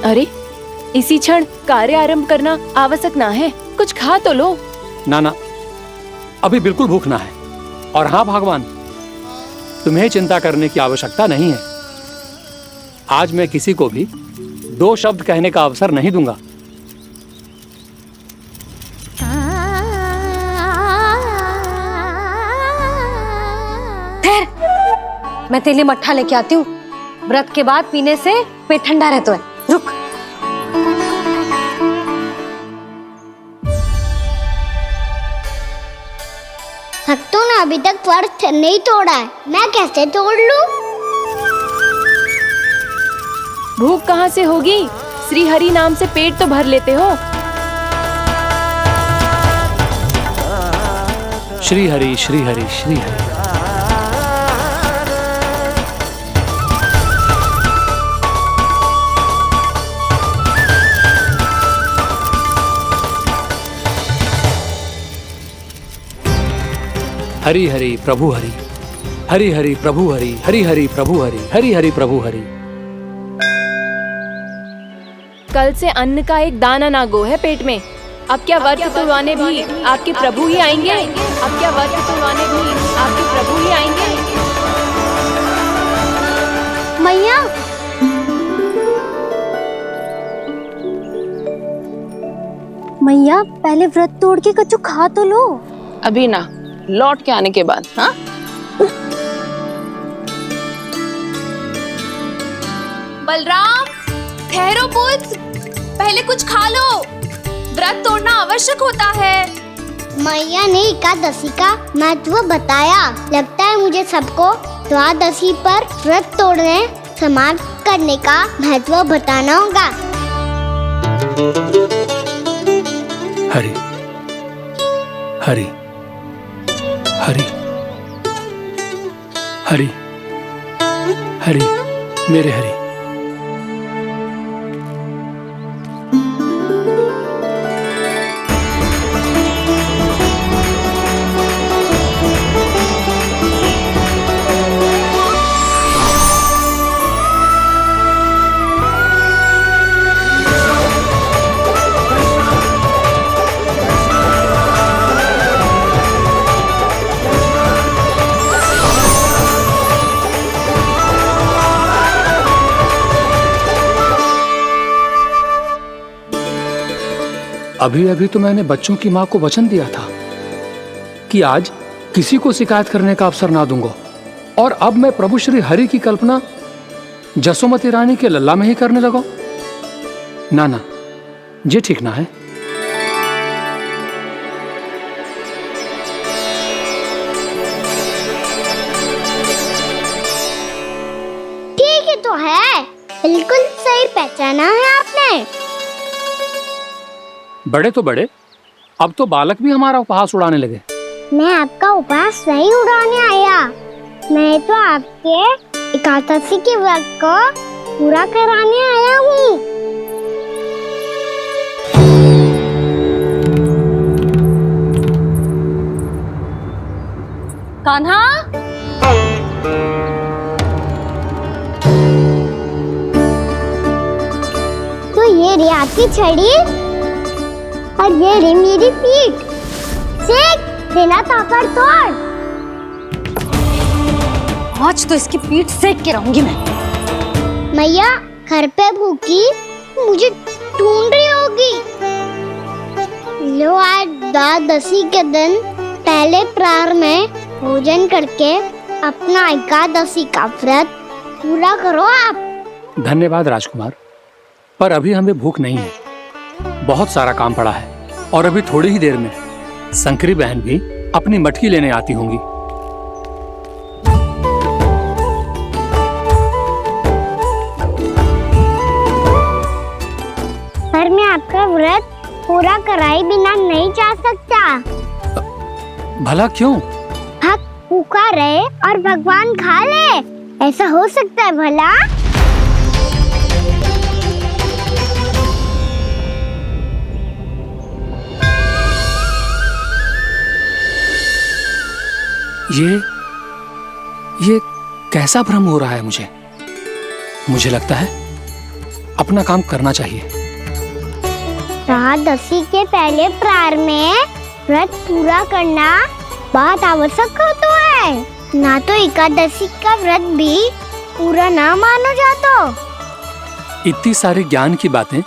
अरे, इसी क्षण कार्य आरंभ करना आवश्यक ना है। कुछ खा तो लो। ना ना, अभी बिल्कुल भूख ना है। और हाँ भगवान, तुम्हें चिंता करने की आवश्यकता नहीं है। आज मैं किसी को भी 2 शब्द कहने का अवसर नहीं दूंगा। ठहर, मैं तेरे लिए मट्ठा लेके आती हूँ। व्रत के बाद पीने से पेट ठंडा रहता है। रुक। भक्तों ने अभी तक व्रत नहीं तोड़ा है, मैं कैसे तोड़ लूं? भूख कहाँ से होगी? श्री हरि नाम से पेट तो भर लेते हो। श्री हरि श्री हरि श्री हरि। हरि हरि प्रभु हरि, हरि हरि प्रभु हरि, हरि हरि प्रभु हरि, हरि हरि प्रभु हरि। कल से अन्न का एक दाना ना गो है पेट में। अब क्या व्रत तुलवाने भी आपके प्रभु ही आएंगे? अब क्या व्रत तुलवाने भी आपके प्रभु ही आएंगे? मैया, मैया पहले व्रत तोड़ के कच्चू खा तो लो। अभी ना, लौट के आने के बाद। हाँ, बलराम, ठहरो पुत्र, पहले कुछ खा लो। व्रत तोड़ना आवश्यक होता है। मैया ने एकादशी का महत्व बताया। लगता है मुझे सबको द्वादशी पर व्रत तोड़ने समाप्त करने का महत्व बताना होगा। हरि हरि हरि हरि हरि, मेरे हरि। अभी अभी तो मैंने बच्चों की माँ को वचन दिया था कि आज किसी को शिकायत करने का अवसर ना दूंगा, और अब मैं प्रभु श्री हरि की कल्पना जसोमती रानी के लल्ला में ही करने लगा। ना ना, ये ठीक ना है। ठीक ही तो है, बिल्कुल सही पहचाना है आपने। बड़े तो बड़े, अब तो बालक भी हमारा उपहास उड़ाने लगे। मैं आपका उपहास नहीं उड़ाने आया, मैं तो आपके एकादशी के व्रत को पूरा कराने आया हूँ। कान्हा, तो ये रे आपकी छड़ी और ये रे मेरी पीठ। सेक देना ताकत तोड़। आज तो इसकी पीठ सेक के रहूंगी मैं। मैया घर पे भूखी मुझे ढूंढ रही होगी। लो, आज द्वादशी के दिन पहले प्रहर में भोजन करके अपना एकादशी का व्रत पूरा करो आप। धन्यवाद राजकुमार, पर अभी हमें भूख नहीं है। बहुत सारा काम पड़ा है, और अभी थोड़ी ही देर में शंकरी बहन भी अपनी मटकी लेने आती होंगी। पर मैं आपका व्रत पूरा कराए बिना नहीं जा सकता। भला क्यों? भक्त भूखा रहे और भगवान खा ले, ऐसा हो सकता है भला? ये कैसा भ्रम हो रहा है मुझे? मुझे लगता है अपना काम करना चाहिए। एकादशी के पहले प्रार में व्रत पूरा करना बहुत आवश्यक होता है, ना तो एकादशी का व्रत भी पूरा ना मानो जातो। इतनी सारी ज्ञान की बातें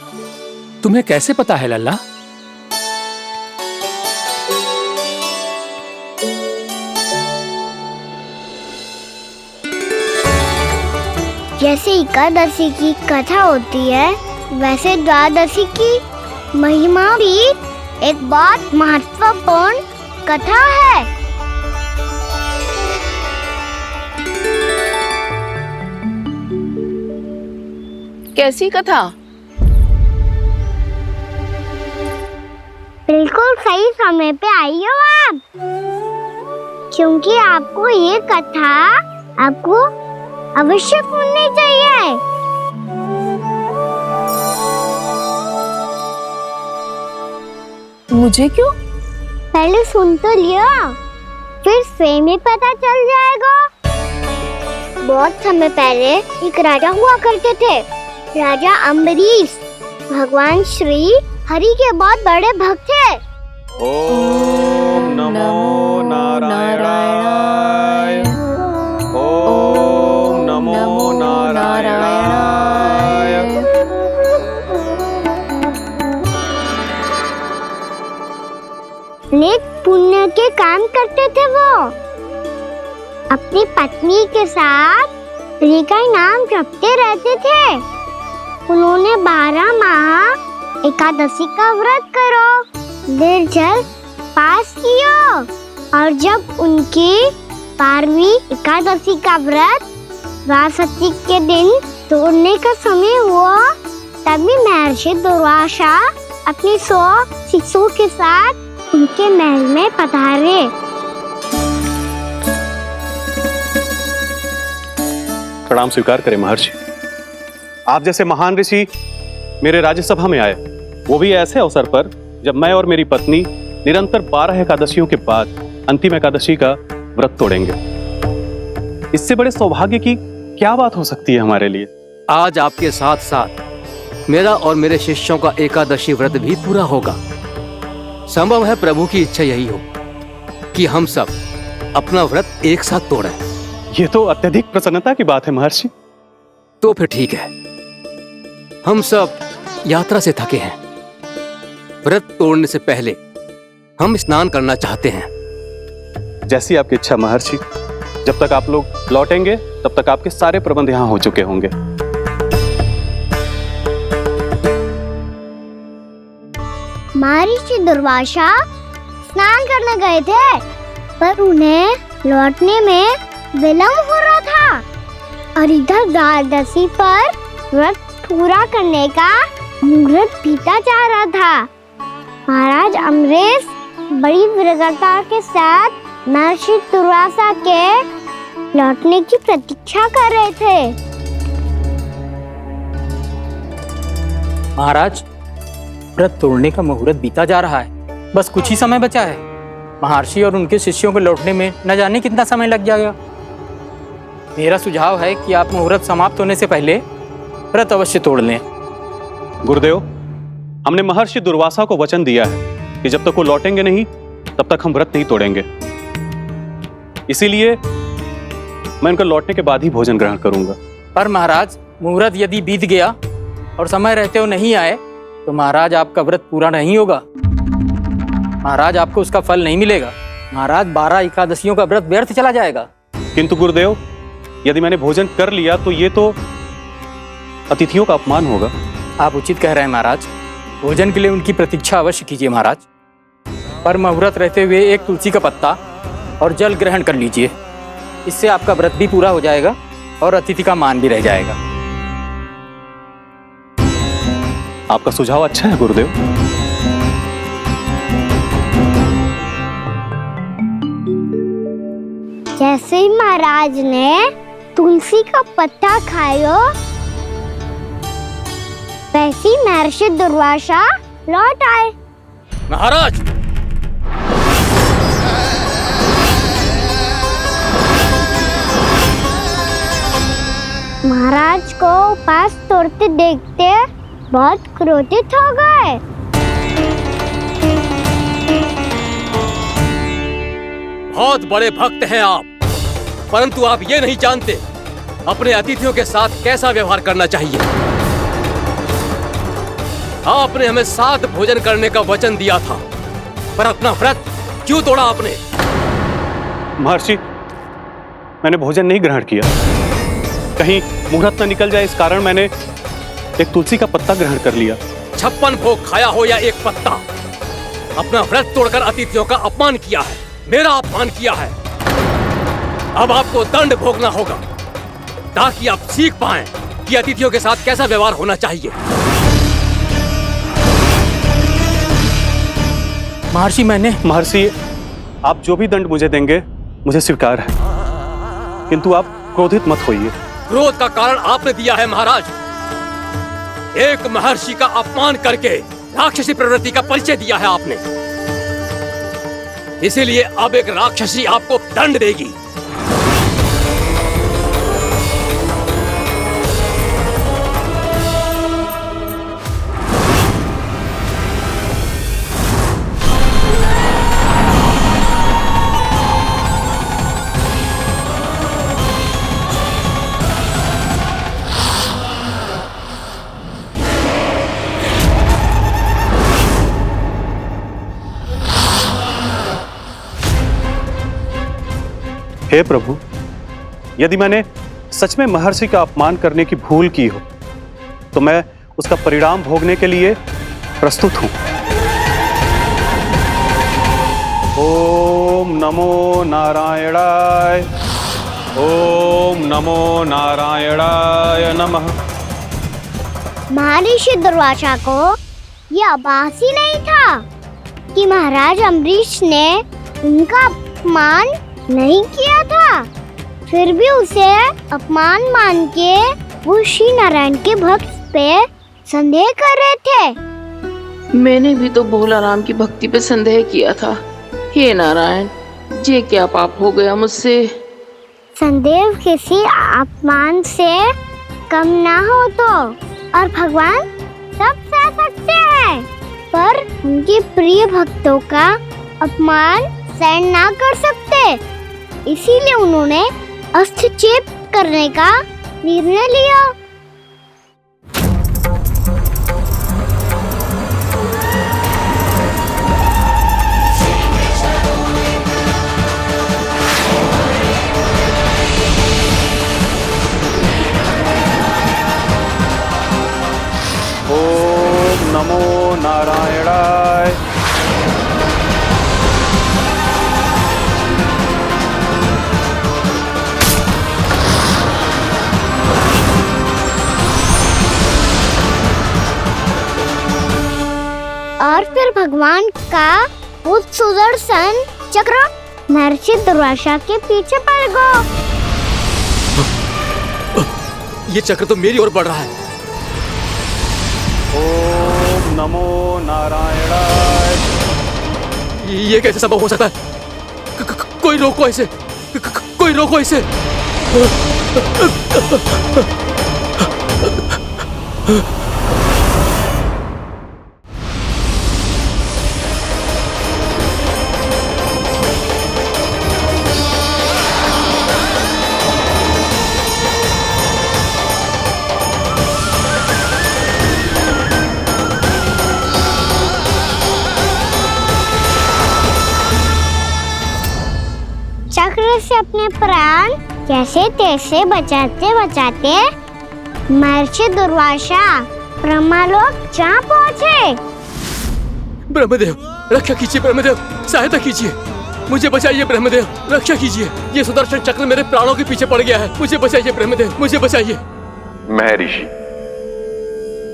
तुम्हें कैसे पता है लल्ला? जैसे एकादशी की कथा होती है, वैसे द्वादशी की महिमा भी एक बहुत महत्वपूर्ण कथा है। कैसी कथा? बिल्कुल सही समय पे आई हो आप, क्योंकि आपको ये कथा आपको अवश्य सुननी चाहिए। मुझे क्यों? पहले सुन तो लियो, फिर स्वयं ही पता चल जाएगा। बहुत समय पहले एक राजा हुआ करते थे, राजा अम्बरीश। भगवान श्री हरि के बहुत बड़े भक्त थे। ओम नमो नारायणाय। ओम नमो नारायणाय। नेक पुण्य के काम करते थे वो। अपनी पत्नी के साथ हरि का नाम जपते रहते थे। उन्होंने 12 माह एकादशी का व्रत करो निर्जल पास किया, और जब उनकी 12वीं एकादशी का व्रत द्वादशी के दिन तोड़ने का समय हुआ, तभी महर्षि दुर्वासा अपनी 100 शिष्यों के साथ उनके महल में पधारे। प्रणाम स्वीकार करें महर्षि। आप जैसे महान ऋषि मेरे राज्यसभा में आए, वो भी ऐसे अवसर पर जब मैं और मेरी पत्नी निरंतर 12 एकादशियों के बाद अंतिम एकादशी का व्रत तोड़ेंगे। इससे बड़े सौभाग्य की क्या बात हो सकती है हमारे लिए? आज आपके साथ साथ मेरा और मेरे शिष्यों का एकादशी व्रत भी पूरा होगा। संभव है प्रभु की इच्छा यही हो कि हम सब अपना व्रत एक साथ तोड़ें। ये तो अत्यधिक प्रसन्नता की बात है महर्षि। तो फिर ठीक है, हम सब यात्रा से थके हैं। व्रत तोड़ने से पहले हम स्नान करना चाहते हैं। जैसी आपकी इच्छा महर्षि। जब तक आप लोग लौटेंगे तब तक आपके सारे प्रबंध यहाँ हो चुके होंगे। महर्षि दुर्वासा स्नान करने गए थे, पर उन्हें लौटने में विलंब हो रहा था, और इधर द्वादशी पर व्रत पूरा करने का मुहूर्त बीता जा रहा था। महाराज अम्बरीश बड़ी विरगता के साथ महर्षि दुर्वासा के लौटने की प्रतीक्षा कर रहे थे। महाराज, व्रत तोड़ने का मुहूर्त बीता जा रहा है। बस कुछ ही समय बचा है। महर्षि और उनके शिष्यों को लौटने में न जाने कितना समय लग जाएगा। मेरा सुझाव है कि आप मुहूर्त समाप्त होने से पहले व्रत अवश्य तोड़ लें। गुरुदेव, हमने महर्षि दुर्वासा को वचन दिया है कि जब तक वो लौटेंगे नहीं तब तक हम व्रत नहीं तोड़ेंगे। इसीलिए मैं उनका लौटने के बाद ही भोजन ग्रहण करूंगा। पर महाराज, मुहूर्त यदि बीत गया और समय रहते हो नहीं आए तो महाराज आपका व्रत पूरा नहीं होगा। महाराज, आपको उसका फल नहीं मिलेगा। महाराज, 12 एकादशियों का व्रत व्यर्थ चला जाएगा। किंतु गुरुदेव, यदि मैंने भोजन कर लिया तो ये तो अतिथियों का अपमान होगा। आप उचित कह रहे हैं महाराज। भोजन के लिए उनकी प्रतीक्षा अवश्य कीजिए महाराज। पर मुहूर्त रहते हुए एक तुलसी का पत्ता और जल ग्रहण कर लीजिए। इससे आपका व्रत भी पूरा हो जाएगा और अतिथि का मान भी रह जाएगा। आपका सुझाव अच्छा है गुरुदेव। जैसे ही महाराज ने तुलसी का पत्ता खाया, वैसे ही महर्षि दुर्वासा लौट आए। महाराज, महाराज को उपास तोड़ते देखते बहुत क्रोधित हो गए। बहुत बड़े भक्त हैं आप, परंतु आप ये नहीं जानते अपने अतिथियों के साथ कैसा व्यवहार करना चाहिए। आपने हमें 7 भोजन करने का वचन दिया था, पर अपना व्रत क्यों तोड़ा आपने? महर्षि, मैंने भोजन नहीं ग्रहण किया। कहीं मुहूर्त न निकल जाए इस कारण मैंने एक तुलसी का पत्ता ग्रहण कर लिया। 56 भोग खाया हो या एक पत्ता, अपना व्रत तोड़कर अतिथियों का अपमान किया है, मेरा अपमान किया है। अब आपको दंड भोगना होगा ताकि आप सीख पाएं कि अतिथियों के साथ कैसा व्यवहार होना चाहिए। महर्षि, आप जो भी दंड मुझे देंगे मुझे स्वीकार है, किंतु आप क्रोधित मत होइए। क्रोध का कारण आपने दिया है महाराज। एक महर्षि का अपमान करके राक्षसी प्रवृत्ति का परिचय दिया है आपने, इसीलिए अब एक राक्षसी आपको दंड देगी। हे प्रभु, यदि मैंने सच में महर्षि का अपमान करने की भूल की हो तो मैं उसका परिणाम भोगने के लिए प्रस्तुत हूं। ओम नमो नारायणाय, ओम नमो नारायणाय नमः। महर्षि दुर्वासा को यह आभास ही नहीं था कि महाराज अम्बरीश ने उनका अपमान नहीं किया था, फिर भी उसे अपमान मान के वो श्री नारायण के भक्त पे संदेह कर रहे थे। मैंने भी तो भोला राम की भक्ति पे संदेह किया था। हे नारायण, ये क्या पाप हो गया मुझसे? संदेह किसी अपमान से कम ना हो तो, और भगवान सब सह सकते हैं, पर उनके प्रिय भक्तों का अपमान सहन ना कर सकते, इसीलिए उन्होंने हस्तक्षेप करने का निर्णय लिया। ओम नमो नारायणाय। और फिर भगवान का वो सुदर्शन चक्र महर्षि दुर्वासा के पीछे पड़ गया। ये चक्र तो मेरी ओर बढ़ रहा है। ओम नमो नारायणाय। ये कैसे संभव हो सकता है? कोई रोको इसे, कोई रोको इसे। चक्र से अपने प्राण जैसे तैसे बचाते बचाते महर्षि दुर्वासा ब्रह्मलोक जा पहुंचे। ब्रह्मदेव, रक्षा कीजिए। ब्रह्मदेव, सहायता कीजिए, मुझे बचाइए। ब्रह्मदेव, रक्षा कीजिए। ये सुदर्शन चक्र मेरे प्राणों के पीछे पड़ गया है। मुझे बचाइए ब्रह्मदेव, मुझे बचाइए। महर्षि,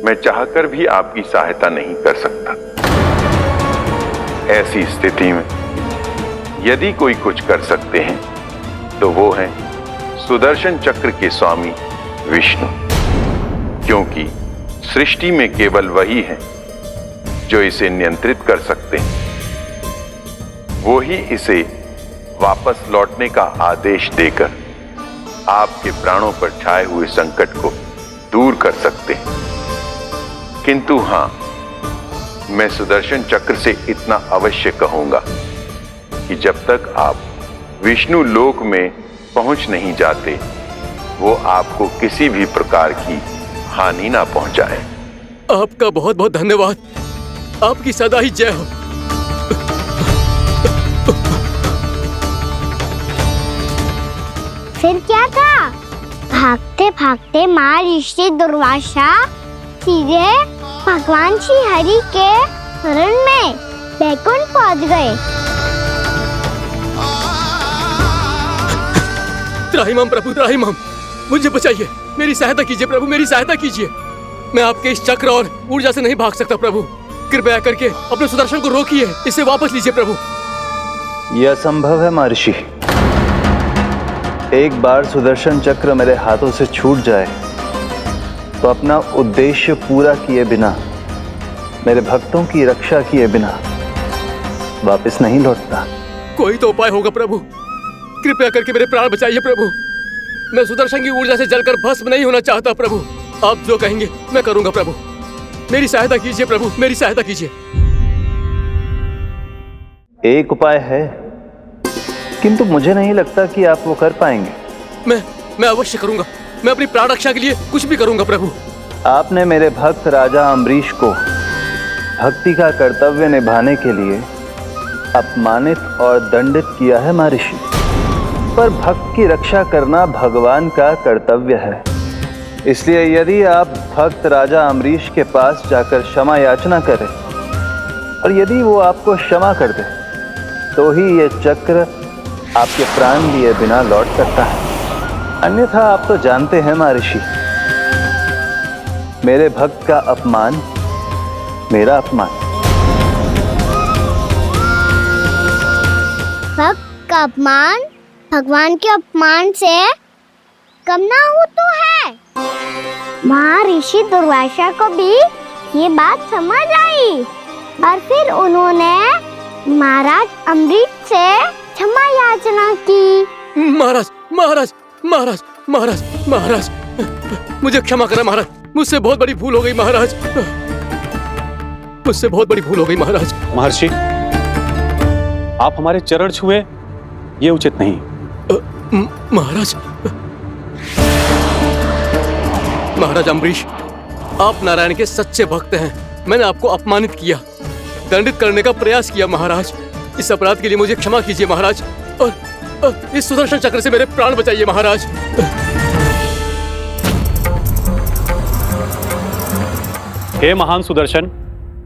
मैं चाहकर भी आपकी सहायता नहीं कर सकता। ऐसी स्थिति में यदि कोई कुछ कर सकते हैं तो वो है सुदर्शन चक्र के स्वामी विष्णु, क्योंकि सृष्टि में केवल वही है जो इसे नियंत्रित कर सकते हैं। वो ही इसे वापस लौटने का आदेश देकर आपके प्राणों पर छाए हुए संकट को दूर कर सकते हैं। किंतु हां, मैं सुदर्शन चक्र से इतना अवश्य कहूंगा कि जब तक आप विष्णु लोक में पहुंच नहीं जाते, वो आपको किसी भी प्रकार की हानि ना पहुंचाए। आपका बहुत बहुत धन्यवाद। आपकी सदा ही जय हो। फिर क्या था? भागते भागते महर्षि दुर्वासा सीधे भगवान श्री हरि के शरण में बैकुंठ पहुंच गए। त्राहिमाम प्रभु, त्राहिमाम, मुझे बचाइए, मेरी सहायता कीजिए प्रभु, मेरी सहायता कीजिए। मैं आपके इस चक्र और ऊर्जा से नहीं भाग सकता प्रभु। कृपया करके अपने सुदर्शन को रोकिए, इसे वापस लीजिए प्रभु। यह असंभव है महर्षि। एक बार सुदर्शन चक्र मेरे हाथों से छूट जाए तो अपना उद्देश्य पूरा किए बिना, मेरे भक्तों की रक्षा किए बिना वापस नहीं लौटता। कोई तो उपाय होगा प्रभु, कृपया करके मेरे प्राण बचाइए प्रभु। मैं सुदर्शन की ऊर्जा से जलकर भस्म नहीं होना चाहता प्रभु। आप जो कहेंगे मैं करूंगा प्रभु। मेरी सहायता कीजिए प्रभु, मेरी सहायता कीजिए। एक उपाय है, किंतु मुझे नहीं लगता कि आप वो कर पाएंगे। मैं अवश्य करूंगा। मैं अपनी प्राण रक्षा के लिए कुछ भी करूंगा प्रभु। आपने मेरे भक्त राजा अम्बरीश को भक्ति का कर्तव्य निभाने के लिए अपमानित और दंडित किया है महर्षि, पर भक्त की रक्षा करना भगवान का कर्तव्य है। इसलिए यदि आप भक्त राजा अम्बरीश के पास जाकर क्षमा याचना करें और यदि वो आपको क्षमा कर दे, तो ही ये चक्र आपके प्राण लिए बिना लौट सकता है। अन्यथा आप तो जानते हैं महर्षि, मेरे भक्त का अपमान मेरा अपमान। भक्त का अपमान भगवान के अपमान से कम ना हो तो है। महर्षि दुर्वासा को भी ये बात समझ आई और फिर उन्होंने महाराज अम्बरीश से क्षमा याचना की। महाराज महाराज महाराज महाराज महाराज, मुझे क्षमा करें महाराज, मुझसे बहुत बड़ी भूल हो गई महाराज, मुझसे बहुत बड़ी भूल हो गई महाराज। महर्षि, आप हमारे चरण छुए ये उचित नहीं। महाराज, महाराज अम्बरीश, आप नारायण के सच्चे भक्त हैं। मैंने आपको अपमानित किया, दंडित करने का प्रयास किया महाराज। इस अपराध के लिए मुझे क्षमा कीजिए महाराज, और इस सुदर्शन चक्र से मेरे प्राण बचाइए महाराज। हे महान सुदर्शन,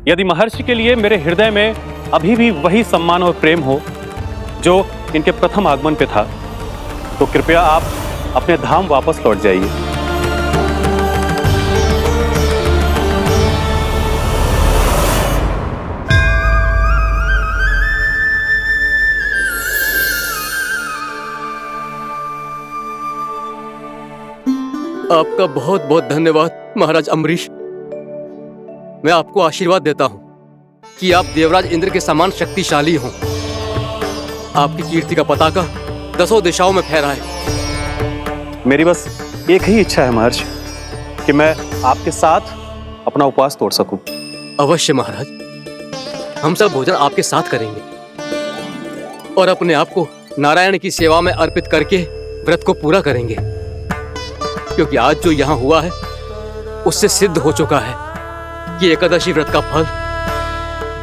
यदि महर्षि के लिए मेरे हृदय में अभी भी वही सम्मान और प्रेम हो जो इनके प्रथम आगमन पे था, तो कृपया आप अपने धाम वापस लौट जाइए। आपका बहुत बहुत धन्यवाद महाराज अम्बरीश। मैं आपको आशीर्वाद देता हूं कि आप देवराज इंद्र के समान शक्तिशाली हों। आपकी कीर्ति का पताका 10 दिशाओं में फहराए। मेरी बस एक ही इच्छा है महर्षि, कि मैं आपके साथ अपना उपवास तोड़ सकूं। अवश्य महाराज, हम सब भोजन आपके साथ करेंगे और अपने आप को नारायण की सेवा में अर्पित करके व्रत को पूरा करेंगे, क्योंकि आज जो यहाँ हुआ है उससे सिद्ध हो चुका है कि एकादशी व्रत का फल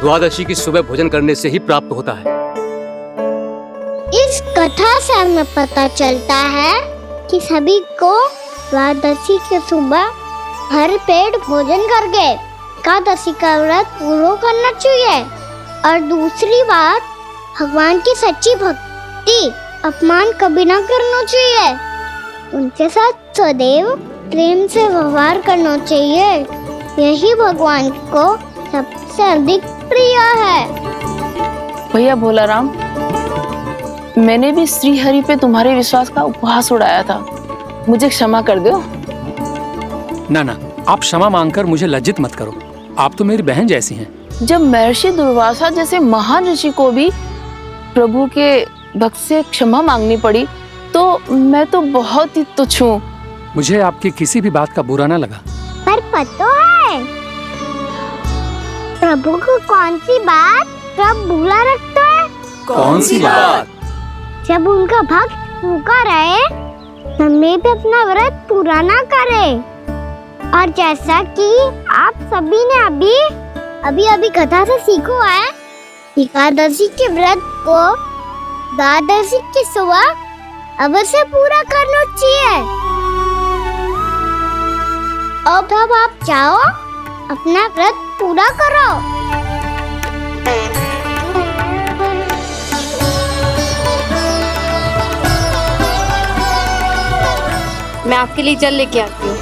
द्वादशी की सुबह भोजन करने से ही प्राप्त होता है। इस कथा से हमें पता चलता है कि सभी को द्वादशी के सुबह भर पेट भोजन करके एकादशी का व्रत पूरा करना चाहिए। और दूसरी बात, भगवान की सच्ची भक्ति अपमान कभी ना करना चाहिए। उनके साथ सदैव प्रेम से व्यवहार करना चाहिए। यही भगवान को सबसे अधिक प्रिय है। भैया भोला राम, मैंने भी श्री हरि पे तुम्हारे विश्वास का उपहास उड़ाया था, मुझे क्षमा कर दो। ना ना, आप क्षमा मांगकर मुझे लज्जित मत करो, आप तो मेरी बहन जैसी हैं। जब महर्षि दुर्वासा जैसे महान ऋषि को भी प्रभु के भक्त से क्षमा मांगनी पड़ी, मैं तो बहुत ही तुच्छ हूँ। मुझे आपकी किसी भी बात का बुरा ना लगा। पर पता है प्रभु को कौन सी बात कब बुरा रखता है? कौन सी बात? जब उनका भक्त भूखा रहे, समय पे अपना व्रत पूरा ना करे। और जैसा कि आप सभी ने अभी कथा से सीखो है, एकादशी के व्रत को द्वादशी के सुबह अवश्य पूरा करना चाहिए। अब आप चाहो अपना व्रत पूरा करो। मैं आपके लिए जल लेके आती हूँ।